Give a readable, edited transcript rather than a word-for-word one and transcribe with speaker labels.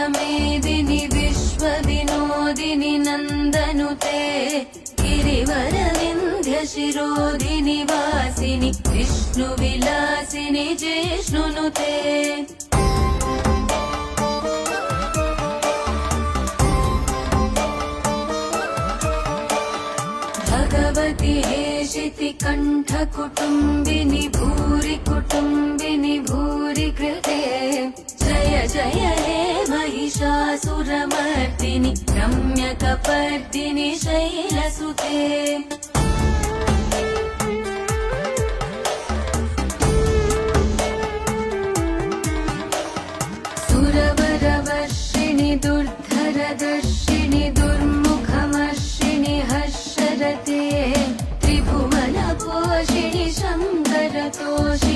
Speaker 1: विश्वमेदिनि विश्वविनोदिनि नन्दनुते गिरिवरविन्ध्यशिरोधिनि वासिनि विष्णुविलासिनि जिष्णुनुते भगवति हेशिति कण्ठकुटुम्बिनि भूरि कुटुम्बिनि भूरि कृते जय जय हे महिषासुरमर्दिनि रम्यकपर्दिनि शैलसुते सुरवरवर्षिणि दुर्धरदर्शिनि दुर्मुखमर्षिणि हर्षरते त्रिभुवनपोषिणि शङ्करतोष